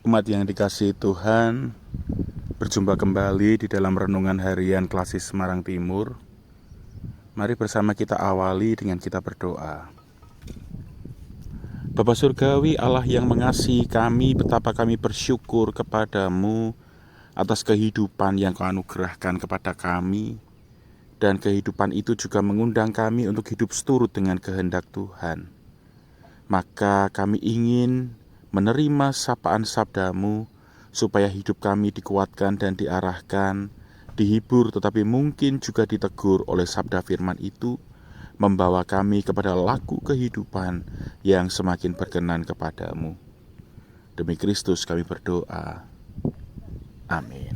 Umat yang dikasihi Tuhan, berjumpa kembali di dalam renungan harian Klasis Semarang Timur. Mari bersama kita awali dengan kita berdoa. Bapa Surgawi, Allah yang mengasihi kami, betapa kami bersyukur kepadamu atas kehidupan yang Kau anugerahkan kepada kami. Dan kehidupan itu juga mengundang kami untuk hidup seturut dengan kehendak Tuhan. Maka kami ingin menerima sapaan sabdamu, supaya hidup kami dikuatkan dan diarahkan, dihibur tetapi mungkin juga ditegur oleh sabda firman itu, membawa kami kepada laku kehidupan yang semakin berkenan kepadamu. Demi Kristus kami berdoa. Amin.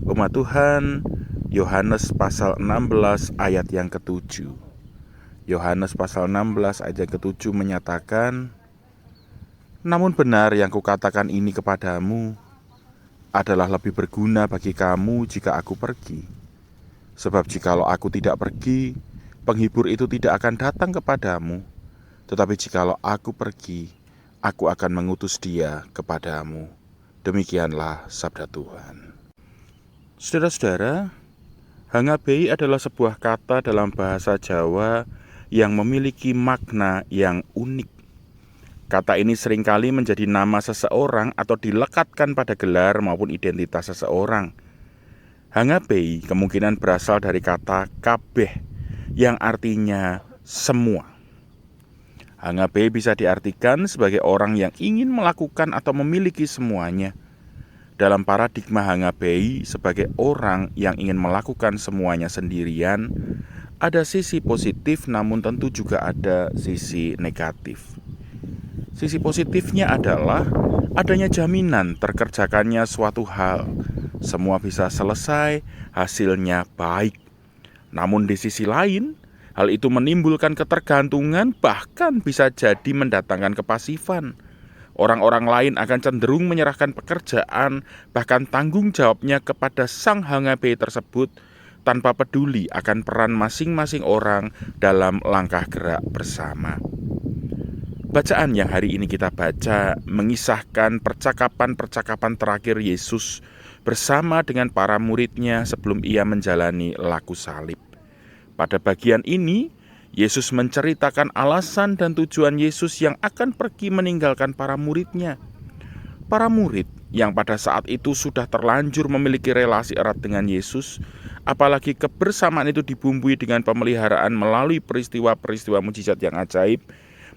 Umat Tuhan, Yohanes pasal 16 ayat yang ke-7. Yohanes pasal 16 ayat yang ke-7 menyatakan, namun benar yang kukatakan ini kepadamu adalah lebih berguna bagi kamu jika aku pergi. Sebab jikalau aku tidak pergi, penghibur itu tidak akan datang kepadamu. Tetapi jikalau aku pergi, aku akan mengutus dia kepadamu. Demikianlah sabda Tuhan. Saudara-saudara, hangabei adalah sebuah kata dalam bahasa Jawa yang memiliki makna yang unik. Kata ini seringkali menjadi nama seseorang atau dilekatkan pada gelar maupun identitas seseorang. Hangabei kemungkinan berasal dari kata kabeh yang artinya semua. Hangabei bisa diartikan sebagai orang yang ingin melakukan atau memiliki semuanya. Dalam paradigma hangabei sebagai orang yang ingin melakukan semuanya sendirian, ada sisi positif namun tentu juga ada sisi negatif. Sisi positifnya adalah adanya jaminan terkerjakannya suatu hal. Semua bisa selesai, hasilnya baik. Namun di sisi lain, hal itu menimbulkan ketergantungan, bahkan bisa jadi mendatangkan kepasifan. Orang-orang lain akan cenderung menyerahkan pekerjaan, bahkan tanggung jawabnya kepada sang hangabei tersebut, tanpa peduli akan peran masing-masing orang dalam langkah gerak bersama. Bacaan yang hari ini kita baca mengisahkan percakapan-percakapan terakhir Yesus bersama dengan para muridnya sebelum ia menjalani laku salib. Pada bagian ini, Yesus menceritakan alasan dan tujuan Yesus yang akan pergi meninggalkan para muridnya. Para murid yang pada saat itu sudah terlanjur memiliki relasi erat dengan Yesus, apalagi kebersamaan itu dibumbui dengan pemeliharaan melalui peristiwa-peristiwa mujizat yang ajaib,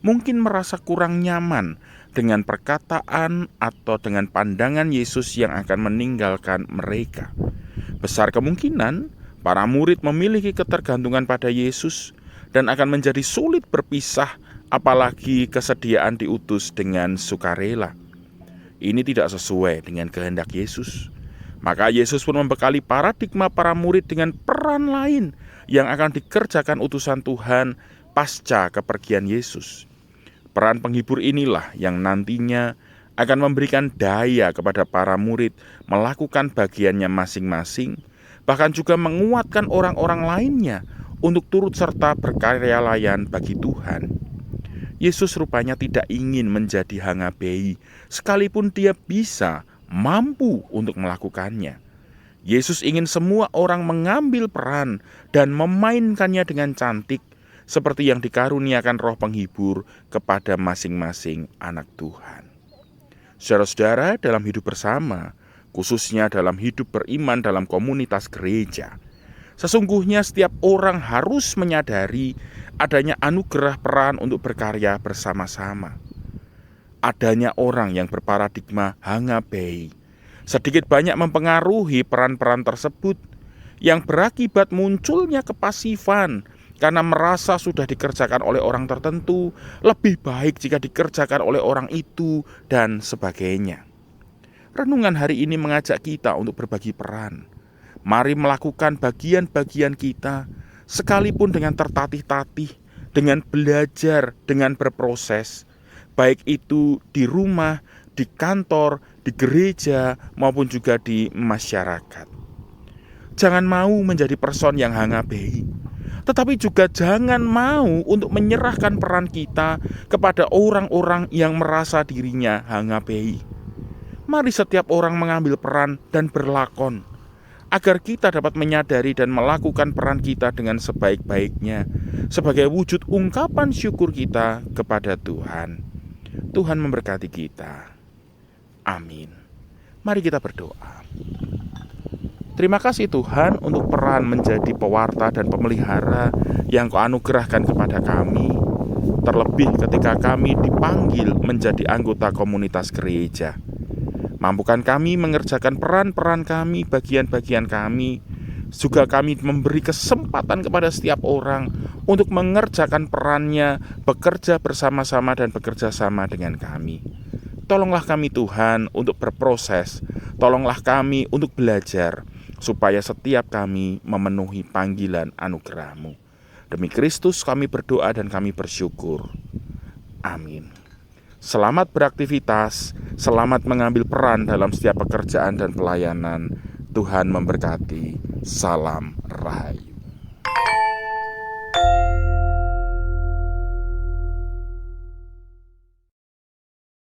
mungkin merasa kurang nyaman dengan perkataan atau dengan pandangan Yesus yang akan meninggalkan mereka. Besar kemungkinan para murid memiliki ketergantungan pada Yesus dan akan menjadi sulit berpisah, apalagi kesediaan diutus dengan sukarela. Ini tidak sesuai dengan kehendak Yesus. Maka Yesus pun membekali paradigma para murid dengan peran lain yang akan dikerjakan utusan Tuhan pasca kepergian Yesus. Peran penghibur inilah yang nantinya akan memberikan daya kepada para murid melakukan bagiannya masing-masing, bahkan juga menguatkan orang-orang lainnya untuk turut serta berkarya layan bagi Tuhan. Yesus rupanya tidak ingin menjadi hangabei, sekalipun dia bisa, mampu untuk melakukannya. Yesus ingin semua orang mengambil peran dan memainkannya dengan cantik, seperti yang dikaruniakan Roh Penghibur kepada masing-masing anak Tuhan. Saudara-saudara, dalam hidup bersama, khususnya dalam hidup beriman dalam komunitas gereja, sesungguhnya setiap orang harus menyadari adanya anugerah peran untuk berkarya bersama-sama. Adanya orang yang berparadigma hangabei sedikit banyak mempengaruhi peran-peran tersebut, yang berakibat munculnya kepasifan karena merasa sudah dikerjakan oleh orang tertentu, lebih baik jika dikerjakan oleh orang itu, dan sebagainya. Renungan hari ini mengajak kita untuk berbagi peran. Mari melakukan bagian-bagian kita, sekalipun dengan tertatih-tatih, dengan belajar, dengan berproses, baik itu di rumah, di kantor, di gereja, maupun juga di masyarakat. Jangan mau menjadi person yang hangabei, tetapi juga jangan mau untuk menyerahkan peran kita kepada orang-orang yang merasa dirinya hangabei. Mari setiap orang mengambil peran dan berlakon, agar kita dapat menyadari dan melakukan peran kita dengan sebaik-baiknya sebagai wujud ungkapan syukur kita kepada Tuhan. Tuhan memberkati kita. Amin. Mari kita berdoa. Terima kasih Tuhan untuk peran menjadi pewarta dan pemelihara yang Kau anugerahkan kepada kami. Terlebih ketika kami dipanggil menjadi anggota komunitas gereja. Mampukan kami mengerjakan peran-peran kami, bagian-bagian kami. Juga kami memberi kesempatan kepada setiap orang untuk mengerjakan perannya, bekerja bersama-sama dan bekerja sama dengan kami. Tolonglah kami Tuhan untuk berproses. Tolonglah kami untuk belajar, supaya setiap kami memenuhi panggilan anugerah-Mu. Demi Kristus kami berdoa dan kami bersyukur. Amin. Selamat beraktivitas, selamat mengambil peran dalam setiap pekerjaan dan pelayanan. Tuhan memberkati. Salam Rahayu.